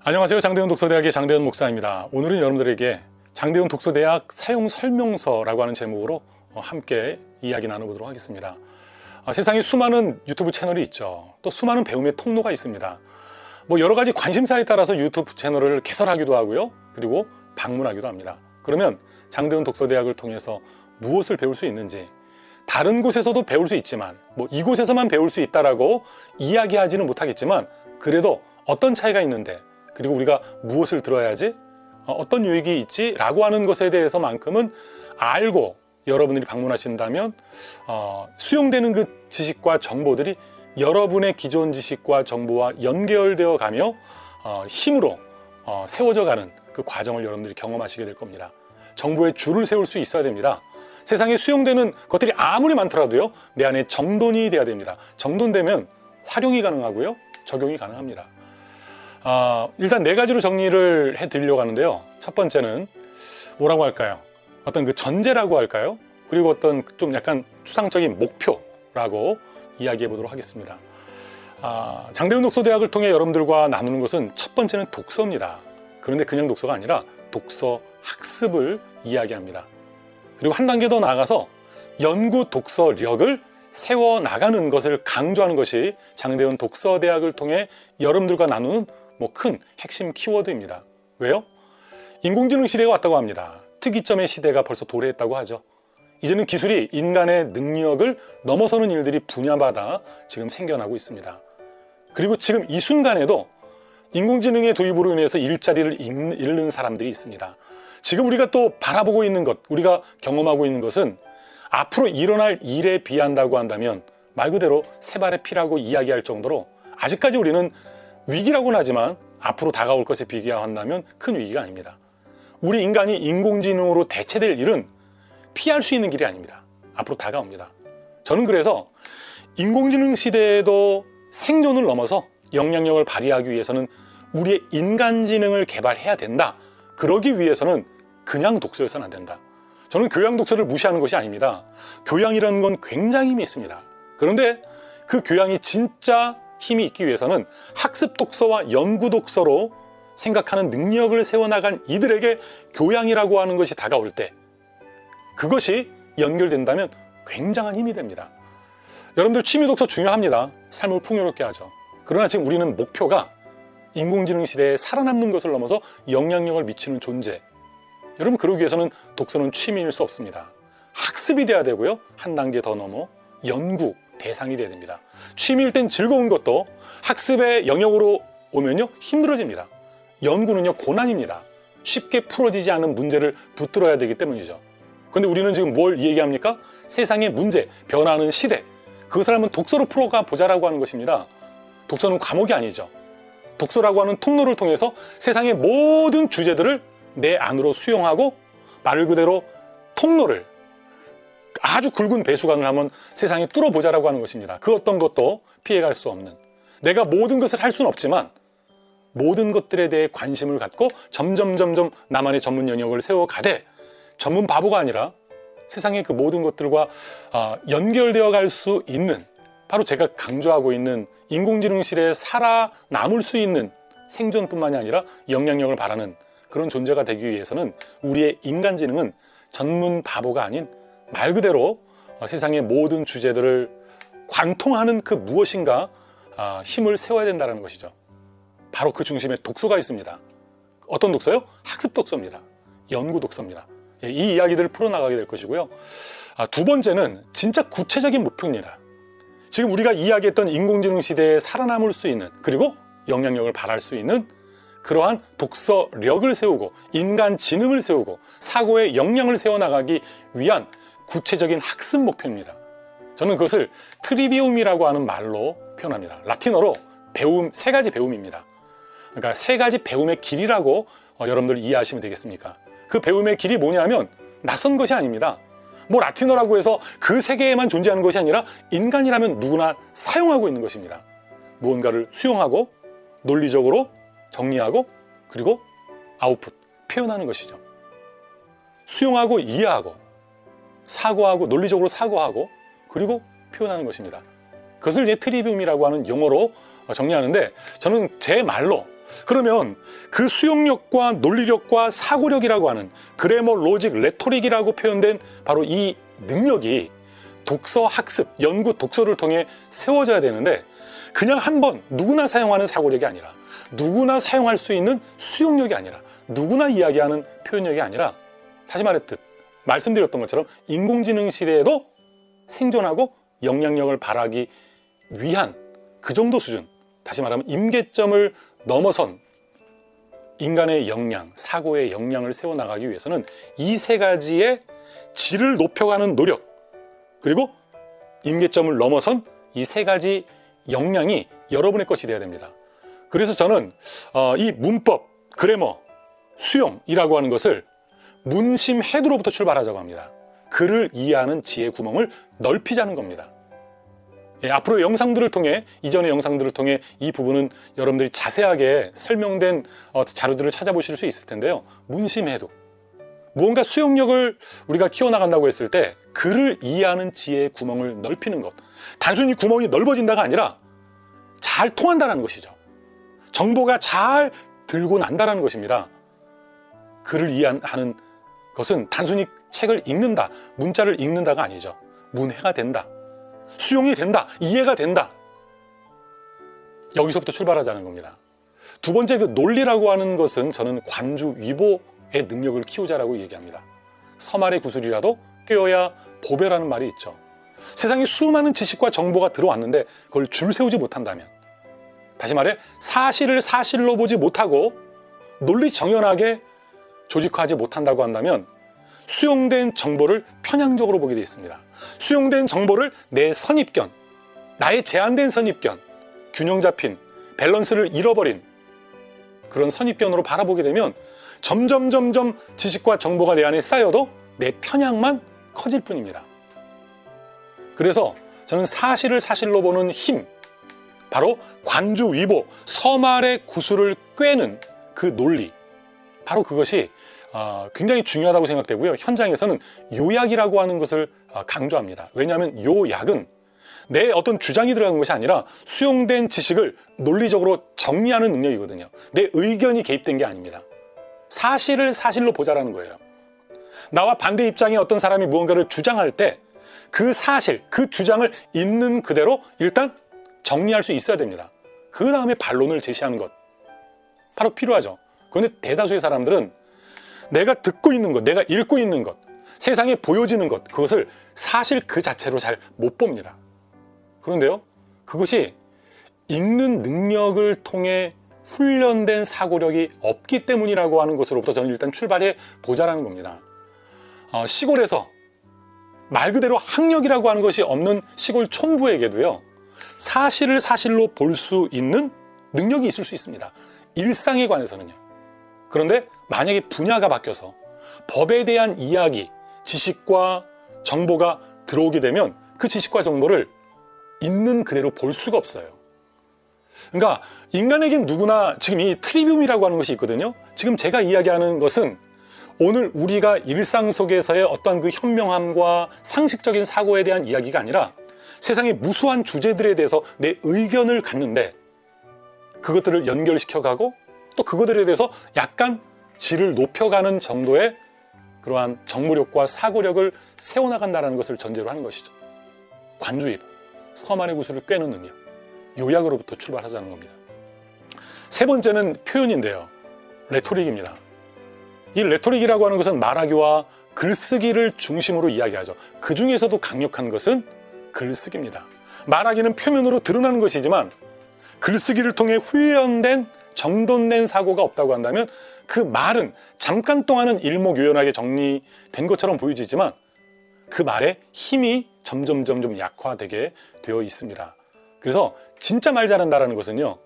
안녕하세요. 장대훈 독서대학의 장대훈 목사입니다. 오늘은 여러분들에게 장대훈 독서대학 사용 설명서라고 하는 제목으로 함께 이야기 나눠보도록 하겠습니다. 세상에 수많은 유튜브 채널이 있죠. 또 수많은 배움의 통로가 있습니다. 여러 가지 관심사에 따라서 유튜브 채널을 개설하기도 하고요. 그리고 방문하기도 합니다. 그러면 장대훈 독서대학을 통해서 무엇을 배울 수 있는지, 다른 곳에서도 배울 수 있지만 이곳에서만 배울 수 있다라고 이야기하지는 못하겠지만, 그래도 어떤 차이가 있는데, 그리고 우리가 무엇을 들어야지, 어떤 유익이 있지 라고 하는 것에 대해서만큼은 알고 여러분들이 방문하신다면 수용되는 그 지식과 정보들이 여러분의 기존 지식과 정보와 연결되어 가며 힘으로 세워져 가는 그 과정을 여러분들이 경험하시게 될 겁니다. 정보의 줄을 세울 수 있어야 됩니다. 세상에 수용되는 것들이 아무리 많더라도요, 내 안에 정돈이 돼야 됩니다. 정돈되면 활용이 가능하고요, 적용이 가능합니다. 일단 네 가지로 정리를 해드리려고 하는데요. 첫 번째는 뭐라고 할까요? 어떤 그 전제라고 할까요? 그리고 어떤 좀 약간 추상적인 목표라고 이야기해 보도록 하겠습니다. 장대훈 독서대학을 통해 여러분들과 나누는 것은 첫 번째는 독서입니다. 그런데 그냥 독서가 아니라 독서 학습을 이야기합니다. 그리고 한 단계 더 나아가서 연구 독서력을 세워나가는 것을 강조하는 것이 장대훈 독서대학을 통해 여러분들과 나누는 큰 핵심 키워드입니다. 왜요? 인공지능 시대가 왔다고 합니다. 특이점의 시대가 벌써 도래했다고 하죠. 이제는 기술이 인간의 능력을 넘어서는 일들이 분야마다 지금 생겨나고 있습니다. 그리고 지금 이 순간에도 인공지능의 도입으로 인해서 일자리를 잃는 사람들이 있습니다. 지금 우리가 또 바라보고 있는 것, 우리가 경험하고 있는 것은 앞으로 일어날 일에 비한다고 한다면 말 그대로 세 발의 피라고 이야기할 정도로, 아직까지 우리는 위기라고는 하지만 앞으로 다가올 것에 비교한다면 큰 위기가 아닙니다. 우리 인간이 인공지능으로 대체될 일은 피할 수 있는 길이 아닙니다. 앞으로 다가옵니다. 저는 그래서 인공지능 시대에도 생존을 넘어서 영향력을 발휘하기 위해서는 우리의 인간지능을 개발해야 된다. 그러기 위해서는 그냥 독서여서는 안 된다. 저는 교양 독서를 무시하는 것이 아닙니다. 교양이라는 건 굉장히 힘이 있습니다. 그런데 그 교양이 진짜 힘이 있기 위해서는 학습 독서와 연구 독서로 생각하는 능력을 세워나간 이들에게 교양이라고 하는 것이 다가올 때, 그것이 연결된다면 굉장한 힘이 됩니다. 여러분들 취미 독서 중요합니다. 삶을 풍요롭게 하죠. 그러나 지금 우리는 목표가 인공지능 시대에 살아남는 것을 넘어서 영향력을 미치는 존재. 여러분, 그러기 위해서는 독서는 취미일 수 없습니다. 학습이 돼야 되고요, 한 단계 더 넘어 연구 대상이 돼야 됩니다. 취미일 땐 즐거운 것도 학습의 영역으로 오면요, 힘들어집니다. 연구는요, 고난입니다. 쉽게 풀어지지 않은 문제를 붙들어야 되기 때문이죠. 그런데 우리는 지금 뭘 얘기합니까? 세상의 문제, 변화하는 시대, 그것을 한번 독서로 풀어가 보자라고 하는 것입니다. 독서는 과목이 아니죠. 독서라고 하는 통로를 통해서 세상의 모든 주제들을 내 안으로 수용하고, 말 그대로 통로를, 아주 굵은 배수관을 한번 세상에 뚫어보자라고 하는 것입니다. 그 어떤 것도 피해갈 수 없는, 내가 모든 것을 할 수는 없지만 모든 것들에 대해 관심을 갖고 점점 나만의 전문 영역을 세워가되, 전문 바보가 아니라 세상의 그 모든 것들과 연결되어 갈 수 있는, 바로 제가 강조하고 있는 인공지능 시대에 살아남을 수 있는, 생존뿐만이 아니라 영향력을 바라는 그런 존재가 되기 위해서는 우리의 인간지능은 전문 바보가 아닌 말 그대로 세상의 모든 주제들을 관통하는 그 무엇인가 힘을 세워야 된다는 것이죠. 바로 그 중심에 독서가 있습니다. 어떤 독서요? 학습 독서입니다. 연구 독서입니다. 이 이야기들을 풀어나가게 될 것이고요. 두 번째는 진짜 구체적인 목표입니다. 지금 우리가 이야기했던 인공지능 시대에 살아남을 수 있는, 그리고 영향력을 발할 수 있는 그러한 독서력을 세우고 인간 지능을 세우고 사고의 역량을 세워나가기 위한 구체적인 학습 목표입니다. 저는 그것을 트리비움이라고 하는 말로 표현합니다. 라틴어로 배움, 세 가지 배움입니다. 그러니까 세 가지 배움의 길이라고 여러분들 이해하시면 되겠습니까? 그 배움의 길이 뭐냐면 낯선 것이 아닙니다. 라틴어라고 해서 그 세계에만 존재하는 것이 아니라 인간이라면 누구나 사용하고 있는 것입니다. 무언가를 수용하고 논리적으로 정리하고, 그리고 아웃풋, 표현하는 것이죠. 수용하고 이해하고 사고하고, 논리적으로 사고하고, 그리고 표현하는 것입니다. 그것을 트리비움이라고 하는 용어로 정리하는데, 저는 제 말로 그러면 그 수용력과 논리력과 사고력이라고 하는 그래머, 로직, 레토릭이라고 표현된 바로 이 능력이 독서, 학습, 연구, 독서를 통해 세워져야 되는데 그냥 한번 누구나 사용하는 사고력이 아니라 누구나 사용할 수 있는 수용력이 아니라 누구나 이야기하는 표현력이 아니라 다시 말했듯 말씀드렸던 것처럼 인공지능 시대에도 생존하고 영향력을 발하기 위한 그 정도 수준, 다시 말하면 임계점을 넘어선 인간의 역량, 사고의 역량을 세워나가기 위해서는 이 세 가지의 질을 높여가는 노력, 그리고 임계점을 넘어선 이 세 가지 역량이 여러분의 것이 되어야 됩니다. 그래서 저는 이 문법, 그래머, 수용이라고 하는 것을 문심 해두로부터 출발하자고 합니다. 글을 이해하는 지혜 구멍을 넓히자는 겁니다. 앞으로 영상들을 통해, 이전의 영상들을 통해 이 부분은 여러분들이 자세하게 설명된 자료들을 찾아보실 수 있을 텐데요. 문심해두. 무언가 수용력을 우리가 키워나간다고 했을 때 글을 이해하는 지혜의 구멍을 넓히는 것. 단순히 구멍이 넓어진다가 아니라 잘 통한다는 것이죠. 정보가 잘 들고 난다는 것입니다. 글을 이해하는 것은 단순히 책을 읽는다, 문자를 읽는다가 아니죠. 문해가 된다. 수용이 된다. 이해가 된다. 여기서부터 출발하자는 겁니다. 두 번째 그 논리라고 하는 것은 저는 관주 위보의 능력을 키우자라고 얘기합니다. 서말의 구슬이라도 꿰어야 보배라는 말이 있죠. 세상에 수많은 지식과 정보가 들어왔는데 그걸 줄 세우지 못한다면, 다시 말해 사실을 사실로 보지 못하고 논리 정연하게 조직화하지 못한다고 한다면 수용된 정보를 편향적으로 보게 되어 있습니다. 수용된 정보를 내 선입견, 나의 제한된 선입견, 균형 잡힌 밸런스를 잃어버린 그런 선입견으로 바라보게 되면 점점 지식과 정보가 내 안에 쌓여도 내 편향만 커질 뿐입니다. 그래서 저는 사실을 사실로 보는 힘, 바로 관주위보, 서말의 구슬을 꿰는 그 논리, 바로 그것이 굉장히 중요하다고 생각되고요. 현장에서는 요약이라고 하는 것을 강조합니다. 왜냐하면 요약은 내 어떤 주장이 들어간 것이 아니라 수용된 지식을 논리적으로 정리하는 능력이거든요. 내 의견이 개입된 게 아닙니다. 사실을 사실로 보자라는 거예요. 나와 반대 입장의 어떤 사람이 무언가를 주장할 때 그 사실, 그 주장을 있는 그대로 일단 정리할 수 있어야 됩니다. 그 다음에 반론을 제시하는 것, 바로 필요하죠. 그런데 대다수의 사람들은 내가 듣고 있는 것, 내가 읽고 있는 것, 세상에 보여지는 것, 그것을 사실 그 자체로 잘 못 봅니다. 그런데요, 그것이 읽는 능력을 통해 훈련된 사고력이 없기 때문이라고 하는 것으로부터 저는 일단 출발해 보자라는 겁니다. 시골에서 말 그대로 학력이라고 하는 것이 없는 시골 촌부에게도요, 사실을 사실로 볼 수 있는 능력이 있을 수 있습니다. 일상에 관해서는요. 그런데 만약에 분야가 바뀌어서 법에 대한 이야기, 지식과 정보가 들어오게 되면 그 지식과 정보를 있는 그대로 볼 수가 없어요. 그러니까 인간에겐 누구나 지금 이 트리비움이라고 하는 것이 있거든요. 지금 제가 이야기하는 것은 오늘 우리가 일상 속에서의 어떤 그 현명함과 상식적인 사고에 대한 이야기가 아니라 세상의 무수한 주제들에 대해서 내 의견을 갖는데 그것들을 연결시켜가고 또 그것들에 대해서 약간 질을 높여가는 정도의 그러한 정보력과 사고력을 세워나간다는 것을 전제로 하는 것이죠. 관주위보, 서만의 구슬을 꿰는 능력, 요약으로부터 출발하자는 겁니다. 세 번째는 표현인데요. 레토릭입니다. 이 레토릭이라고 하는 것은 말하기와 글쓰기를 중심으로 이야기하죠. 그 중에서도 강력한 것은 글쓰기입니다. 말하기는 표면으로 드러나는 것이지만 글쓰기를 통해 훈련된 정돈된 사고가 없다고 한다면 그 말은 잠깐 동안은 일목요연하게 정리된 것처럼 보여지지만 그 말의 힘이 점점 약화되게 되어 있습니다. 그래서 진짜 말 잘한다는 것은요,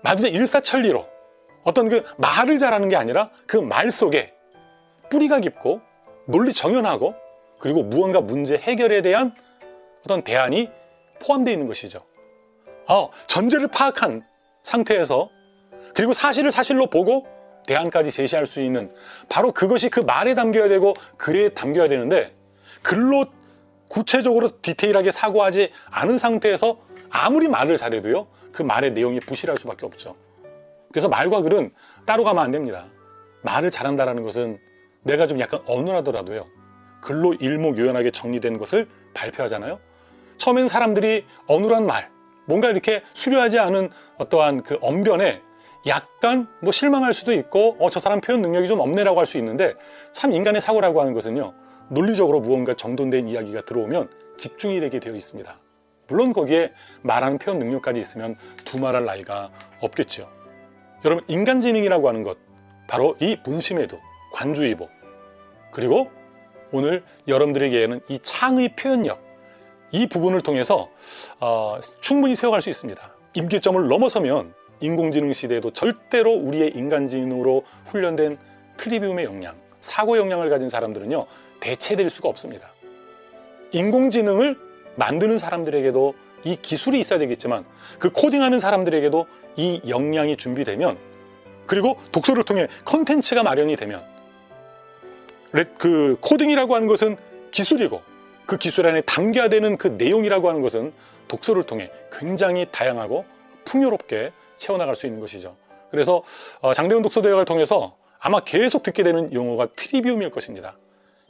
말 그대로 일사천리로 어떤 그 말을 잘하는 게 아니라 그 말 속에 뿌리가 깊고 논리 정연하고 그리고 무언가 문제 해결에 대한 어떤 대안이 포함되어 있는 것이죠. 전제를 파악한 상태에서 그리고 사실을 사실로 보고 대안까지 제시할 수 있는, 바로 그것이 그 말에 담겨야 되고 글에 담겨야 되는데 글로 구체적으로 디테일하게 사고하지 않은 상태에서 아무리 말을 잘해도요, 그 말의 내용이 부실할 수밖에 없죠. 그래서 말과 글은 따로 가면 안 됩니다. 말을 잘한다는 것은 내가 좀 약간 어눌하더라도요, 글로 일목요연하게 정리된 것을 발표하잖아요. 처음엔 사람들이 어눌한 말, 뭔가 이렇게 수려하지 않은 어떠한 그 언변에 약간 뭐 실망할 수도 있고 저 사람 표현 능력이 좀 없네라고 할 수 있는데, 참 인간의 사고라고 하는 것은요, 논리적으로 무언가 정돈된 이야기가 들어오면 집중이 되게 되어 있습니다. 물론 거기에 말하는 표현 능력까지 있으면 두말할 나위가 없겠죠. 여러분, 인간지능이라고 하는 것, 바로 이 문심에도, 관주의보, 그리고 오늘 여러분들에게는 이 창의 표현력, 이 부분을 통해서 충분히 세워갈 수 있습니다. 임계점을 넘어서면 인공지능 시대에도 절대로 우리의 인간지능으로 훈련된 트리비움의 역량, 사고 역량을 가진 사람들은요, 대체될 수가 없습니다. 인공지능을 만드는 사람들에게도 이 기술이 있어야 되겠지만, 그 코딩하는 사람들에게도 이 역량이 준비되면, 그리고 독서를 통해 컨텐츠가 마련이 되면, 그 코딩이라고 하는 것은 기술이고, 그 기술 안에 담겨야 되는 그 내용이라고 하는 것은 독서를 통해 굉장히 다양하고 풍요롭게 채워나갈 수 있는 것이죠. 그래서 장대훈 독서대학을 통해서 아마 계속 듣게 되는 용어가 트리비움일 것입니다.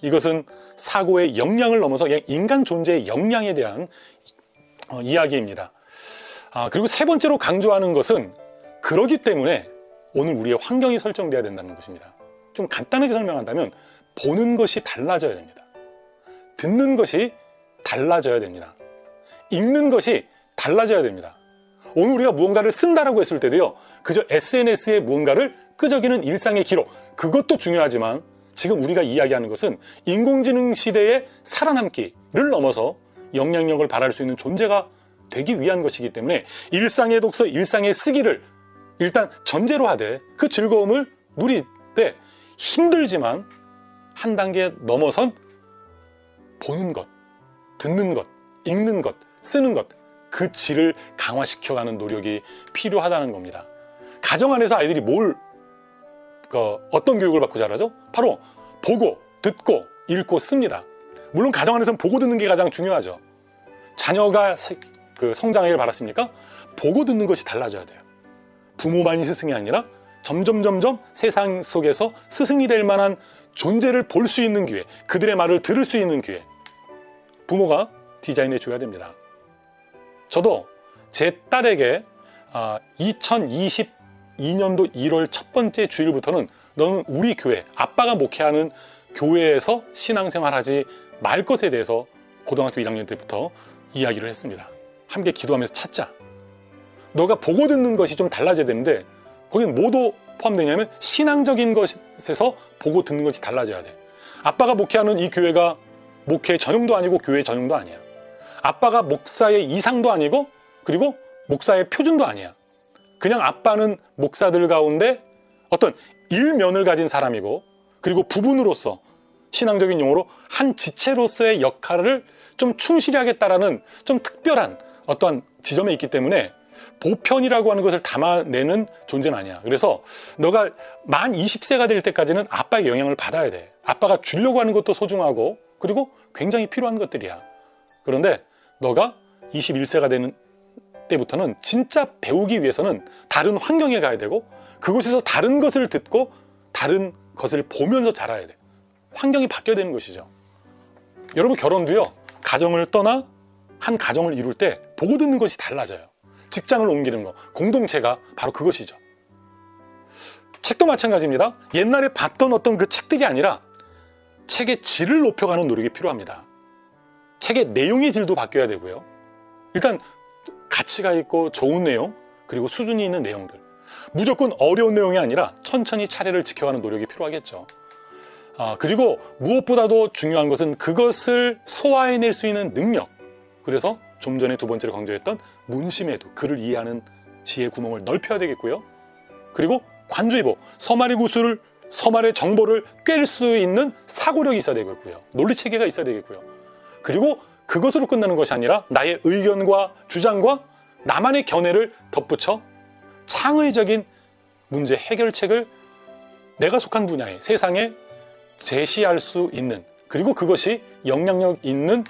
이것은 사고의 역량을 넘어서 인간 존재의 역량에 대한 이야기입니다. 그리고 세 번째로 강조하는 것은, 그러기 때문에 오늘 우리의 환경이 설정돼야 된다는 것입니다. 좀 간단하게 설명한다면, 보는 것이 달라져야 됩니다. 듣는 것이 달라져야 됩니다. 읽는 것이 달라져야 됩니다. 오늘 우리가 무언가를 쓴다라고 했을 때도요, 그저 SNS에 무언가를 끄적이는 일상의 기록, 그것도 중요하지만 지금 우리가 이야기하는 것은 인공지능 시대에 살아남기를 넘어서 영향력을 발휘할 수 있는 존재가 되기 위한 것이기 때문에, 일상의 독서, 일상의 쓰기를 일단 전제로 하되 그 즐거움을 누릴 때 힘들지만 한 단계 넘어선 보는 것, 듣는 것, 읽는 것, 쓰는 것, 그 질을 강화시켜가는 노력이 필요하다는 겁니다. 가정 안에서 아이들이 어떤 교육을 받고 자라죠? 바로 보고, 듣고, 읽고, 씁니다. 물론 가정 안에서는 보고 듣는 게 가장 중요하죠. 자녀가 성장하기를 바랐습니까? 보고 듣는 것이 달라져야 돼요. 부모만이 스승이 아니라 점점 세상 속에서 스승이 될 만한 존재를 볼 수 있는 기회, 그들의 말을 들을 수 있는 기회, 부모가 디자인해 줘야 됩니다. 저도 제 딸에게 2022년도 1월 첫 번째 주일부터는 너는 우리 교회, 아빠가 목회하는 교회에서 신앙생활하지 말 것에 대해서 고등학교 1학년 때부터 이야기를 했습니다. 함께 기도하면서 찾자. 너가 보고 듣는 것이 좀 달라져야 되는데, 거기는 뭐도 포함되냐면 신앙적인 것에서 보고 듣는 것이 달라져야 돼. 아빠가 목회하는 이 교회가 목회 전용도 아니고 교회 전용도 아니야. 아빠가 목사의 이상도 아니고, 그리고 목사의 표준도 아니야. 그냥 아빠는 목사들 가운데 어떤 일면을 가진 사람이고, 그리고 부분으로서, 신앙적인 용어로 한 지체로서의 역할을 좀 충실히 하겠다라는 좀 특별한 어떠한 지점에 있기 때문에 보편이라고 하는 것을 담아내는 존재는 아니야. 그래서 너가 만 20세가 될 때까지는 아빠의 영향을 받아야 돼. 아빠가 주려고 하는 것도 소중하고, 그리고 굉장히 필요한 것들이야. 그런데 너가 21세가 되는 때부터는 진짜 배우기 위해서는 다른 환경에 가야 되고, 그곳에서 다른 것을 듣고 다른 것을 보면서 자라야 돼. 환경이 바뀌어야 되는 것이죠. 여러분, 결혼도요, 가정을 떠나 한 가정을 이룰 때 보고 듣는 것이 달라져요. 직장을 옮기는 거, 공동체가 바로 그것이죠. 책도 마찬가지입니다. 옛날에 봤던 어떤 그 책들이 아니라 책의 질을 높여가는 노력이 필요합니다. 책의 내용의 질도 바뀌어야 되고요. 일단 가치가 있고 좋은 내용, 그리고 수준이 있는 내용들, 무조건 어려운 내용이 아니라 천천히 차례를 지켜가는 노력이 필요하겠죠. 그리고 무엇보다도 중요한 것은 그것을 소화해낼 수 있는 능력. 그래서 좀 전에 두 번째로 강조했던 문심에도, 글을 이해하는 지혜 구멍을 넓혀야 되겠고요. 그리고 관주의보, 서말의 정보를 꿰를 수 있는 사고력이 있어야 되겠고요. 논리체계가 있어야 되겠고요. 그리고 그것으로 끝나는 것이 아니라 나의 의견과 주장과 나만의 견해를 덧붙여 창의적인 문제 해결책을 내가 속한 분야에, 세상에 제시할 수 있는, 그리고 그것이 영향력 있는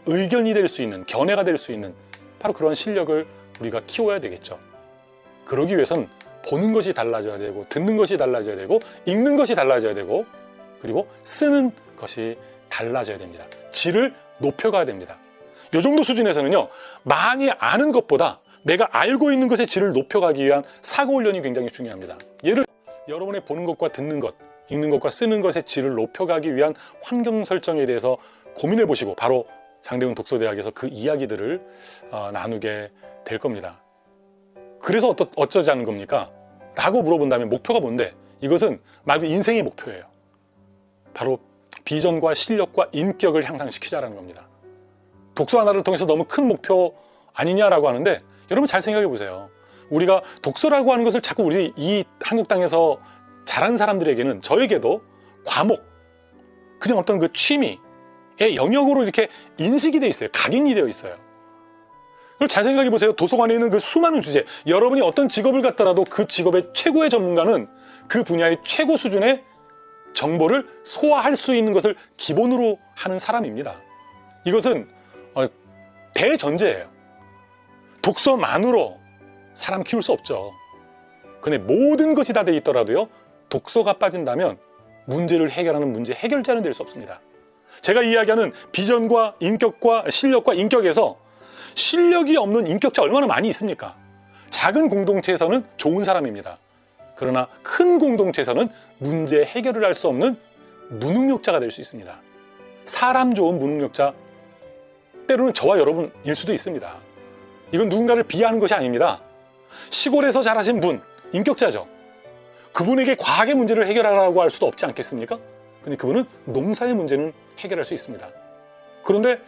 의견이 될 수 있는, 견해가 될 수 있는 바로 그런 실력을 우리가 키워야 되겠죠. 그러기 위해선 보는 것이 달라져야 되고, 듣는 것이 달라져야 되고, 읽는 것이 달라져야 되고, 그리고 쓰는 것이 달라져야 됩니다. 질을 높여가야 됩니다. 이 정도 수준에서는요, 많이 아는 것보다 내가 알고 있는 것의 질을 높여가기 위한 사고훈련이 굉장히 중요합니다. 예를 들어 여러분의 보는 것과 듣는 것, 읽는 것과 쓰는 것의 질을 높여가기 위한 환경 설정에 대해서 고민해 보시고 바로 장대훈 독서대학에서 그 이야기들을 나누게 될 겁니다. 그래서 어쩌자는 겁니까? 라고 물어본다면 목표가 뭔데? 이것은 말 그대로 인생의 목표예요. 바로 비전과 실력과 인격을 향상시키자라는 겁니다. 독서 하나를 통해서 너무 큰 목표 아니냐라고 하는데, 여러분 잘 생각해 보세요. 우리가 독서라고 하는 것을 자꾸 우리 이 한국 땅에서 잘한 사람들에게는, 저에게도 과목, 그냥 어떤 그 취미의 영역으로 이렇게 인식이 되어 있어요. 각인이 되어 있어요. 그걸 잘 생각해 보세요. 도서관에 있는 그 수많은 주제, 여러분이 어떤 직업을 갖더라도 그 직업의 최고의 전문가는 그 분야의 최고 수준의 정보를 소화할 수 있는 것을 기본으로 하는 사람입니다. 이것은 대전제예요. 독서만으로 사람 키울 수 없죠. 근데 모든 것이 다 돼 있더라도요, 독서가 빠진다면 문제를 해결하는 문제 해결자는 될 수 없습니다. 제가 이야기하는 비전과 인격과 실력과 인격에서 실력이 없는 인격자 얼마나 많이 있습니까? 작은 공동체에서는 좋은 사람입니다. 그러나 큰 공동체에서는 문제 해결을 할 수 없는 무능력자가 될 수 있습니다. 사람 좋은 무능력자, 때로는 저와 여러분일 수도 있습니다. 이건 누군가를 비하하는 것이 아닙니다. 시골에서 자라신 분, 인격자죠. 그분에게 과학의 문제를 해결하라고 할 수도 없지 않겠습니까? 근데 그분은 농사의 문제는 해결할 수 있습니다. 그런데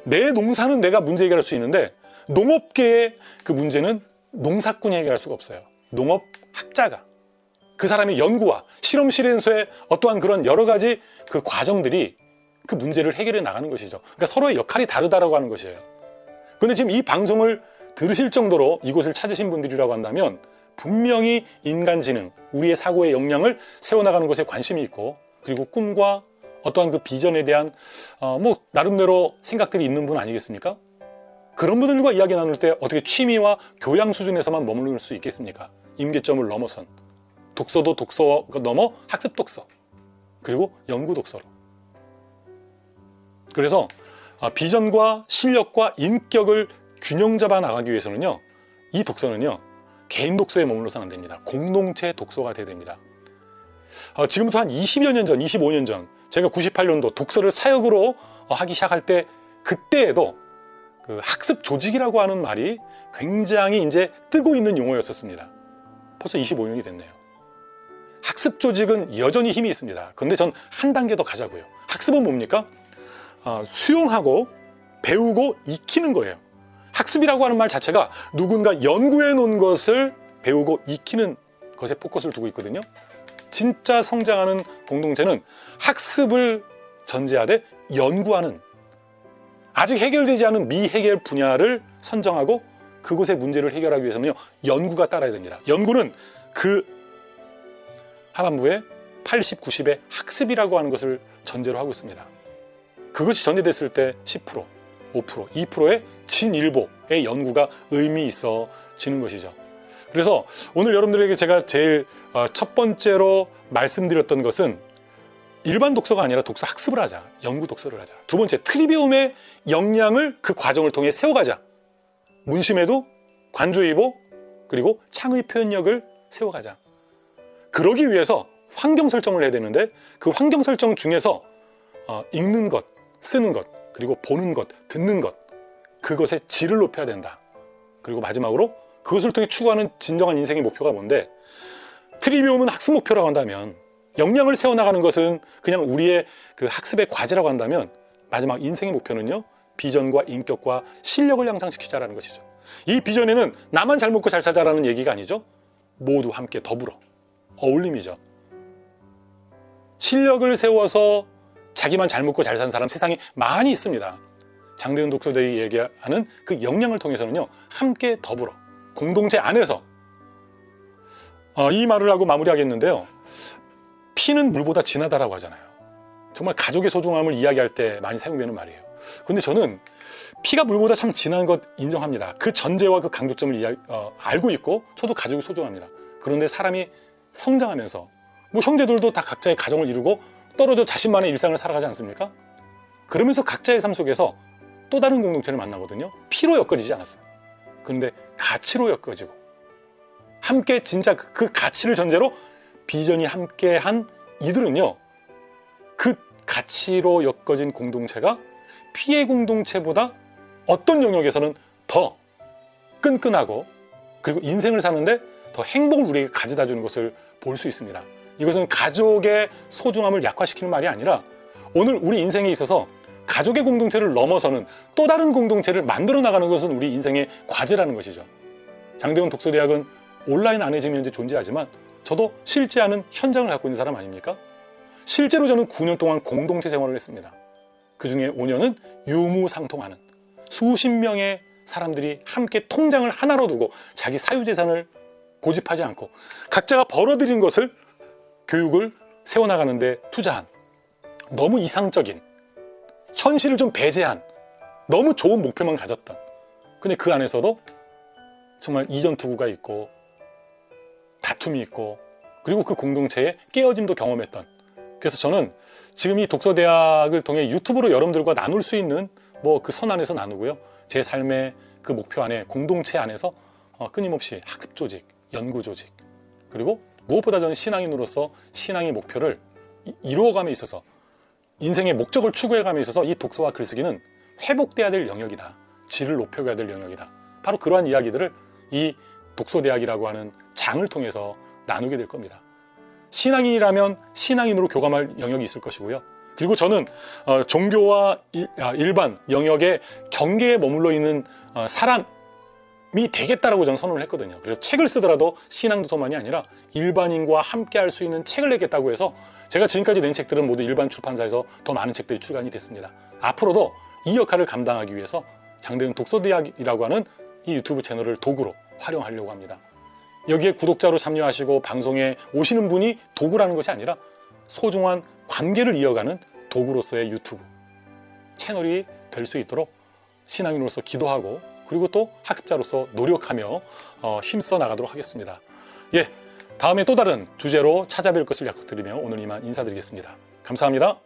내 농사는 내가 문제 해결할 수 있는데, 농업계의 그 문제는 농사꾼이 해결할 수가 없어요. 농업학자가, 그 사람의 연구와 실험실에서의 어떠한 그런 여러 가지 그 과정들이 그 문제를 해결해 나가는 것이죠. 그러니까 서로의 역할이 다르다라고 하는 것이에요. 근데 지금 이 방송을 들으실 정도로 이곳을 찾으신 분들이라고 한다면 분명히 인간 지능, 우리의 사고의 역량을 세워나가는 것에 관심이 있고, 그리고 꿈과 어떠한 그 비전에 대한 나름대로 생각들이 있는 분 아니겠습니까? 그런 분들과 이야기 나눌 때 어떻게 취미와 교양 수준에서만 머무를 수 있겠습니까? 임계점을 넘어선 독서도 독서가 넘어 학습 독서, 그리고 연구 독서로. 그래서 비전과 실력과 인격을 균형 잡아 나가기 위해서는요, 이 독서는요, 개인 독서에 머물러서는 안 됩니다. 공동체 독서가 돼야 됩니다. 지금부터 한 20여 년 전, 25년 전, 제가 98년도 독서를 사역으로 하기 시작할 때, 그때에도 그 학습 조직이라고 하는 말이 굉장히 이제 뜨고 있는 용어였었습니다. 벌써 25년이 됐네요. 학습 조직은 여전히 힘이 있습니다. 그런데 전 한 단계 더 가자고요. 학습은 뭡니까? 수용하고 배우고 익히는 거예요. 학습이라고 하는 말 자체가 누군가 연구해 놓은 것을 배우고 익히는 것에 포커스를 두고 있거든요. 진짜 성장하는 공동체는 학습을 전제하되 연구하는, 아직 해결되지 않은 미해결 분야를 선정하고 그곳의 문제를 해결하기 위해서는요, 연구가 따라야 됩니다. 연구는 그 하반부에 80, 90의 학습이라고 하는 것을 전제로 하고 있습니다. 그것이 전제됐을 때 10%, 5%, 2%의 진일보의 연구가 의미 있어지는 것이죠. 그래서 오늘 여러분들에게 제가 제일 첫 번째로 말씀드렸던 것은 일반 독서가 아니라 독서 학습을 하자, 연구 독서를 하자. 두 번째, 트리비움의 역량을 그 과정을 통해 세워가자. 문심에도 관조이보, 그리고 창의 표현력을 세워가자. 그러기 위해서 환경 설정을 해야 되는데, 그 환경 설정 중에서 읽는 것, 쓰는 것, 그리고 보는 것, 듣는 것, 그것의 질을 높여야 된다. 그리고 마지막으로 그것을 통해 추구하는 진정한 인생의 목표가 뭔데, 트리비움은 학습 목표라고 한다면, 역량을 세워나가는 것은 그냥 우리의 그 학습의 과제라고 한다면, 마지막 인생의 목표는요, 비전과 인격과 실력을 향상시키자라는 것이죠. 이 비전에는 나만 잘 먹고 잘 살자라는 얘기가 아니죠. 모두 함께 더불어, 어울림이죠. 실력을 세워서 자기만 잘 먹고 잘 사는 사람 세상에 많이 있습니다. 장대훈 독서대학이 얘기하는 그 역량을 통해서는요, 함께 더불어, 공동체 안에서, 이 말을 하고 마무리하겠는데요, 피는 물보다 진하다라고 하잖아요. 정말 가족의 소중함을 이야기할 때 많이 사용되는 말이에요. 근데 저는 피가 물보다 참 진한 것 인정합니다. 그 전제와 그 강조점을 알고 있고, 저도 가족이 소중합니다. 그런데 사람이 성장하면서 뭐 형제들도 다 각자의 가정을 이루고 떨어져 자신만의 일상을 살아가지 않습니까? 그러면서 각자의 삶 속에서 또 다른 공동체를 만나거든요. 피로 엮어지지 않았어요. 그런데 가치로 엮어지고 함께 진짜 그 가치를 전제로 비전이 함께한 이들은요, 그 가치로 엮어진 공동체가 피해 공동체보다 어떤 영역에서는 더 끈끈하고 그리고 인생을 사는데 더 행복을 우리에게 가져다 주는 것을 볼 수 있습니다. 이것은 가족의 소중함을 약화시키는 말이 아니라 오늘 우리 인생에 있어서 가족의 공동체를 넘어서는 또 다른 공동체를 만들어 나가는 것은 우리 인생의 과제라는 것이죠. 장대원 독서대학은 온라인 안에 지금 현재 존재하지만 저도 실제하는 현장을 갖고 있는 사람 아닙니까? 실제로 저는 9년 동안 공동체 생활을 했습니다. 그 중에 5년은 유무상통하는 수십 명의 사람들이 함께 통장을 하나로 두고 자기 사유재산을 고집하지 않고 각자가 벌어들인 것을 교육을 세워나가는데 투자한 너무 이상적인 현실을 좀 배제한 너무 좋은 목표만 가졌던, 근데 그 안에서도 정말 이전투구가 있고 다툼이 있고 그리고 그 공동체의 깨어짐도 경험했던, 그래서 저는 지금 이 독서대학을 통해 유튜브로 여러분들과 나눌 수 있는 뭐 그 선 안에서 나누고요, 제 삶의 그 목표 안에 공동체 안에서 끊임없이 학습 조직, 연구 조직, 그리고 무엇보다 저는 신앙인으로서 신앙의 목표를 이루어감에 있어서 인생의 목적을 추구해감에 있어서 이 독서와 글쓰기는 회복돼야 될 영역이다, 질을 높여가야 될 영역이다, 바로 그러한 이야기들을 이 독서대학이라고 하는 장을 통해서 나누게 될 겁니다. 신앙인이라면 신앙인으로 교감할 영역이 있을 것이고요, 그리고 저는 종교와 일반 영역의 경계에 머물러 있는 사람이 되겠다라고 저는 선언을 했거든요. 그래서 책을 쓰더라도 신앙도서만이 아니라 일반인과 함께 할 수 있는 책을 내겠다고 해서 제가 지금까지 낸 책들은 모두 일반 출판사에서 더 많은 책들이 출간이 됐습니다. 앞으로도 이 역할을 감당하기 위해서 장대원 독서대학이라고 하는 이 유튜브 채널을 도구로 활용하려고 합니다. 여기에 구독자로 참여하시고 방송에 오시는 분이 도구라는 것이 아니라 소중한 관계를 이어가는 도구로서의 유튜브 채널이 될 수 있도록 신앙인으로서 기도하고 그리고 또 학습자로서 노력하며 힘써 나가도록 하겠습니다. 예, 다음에 또 다른 주제로 찾아뵐 것을 약속드리며 오늘 이만 인사드리겠습니다. 감사합니다.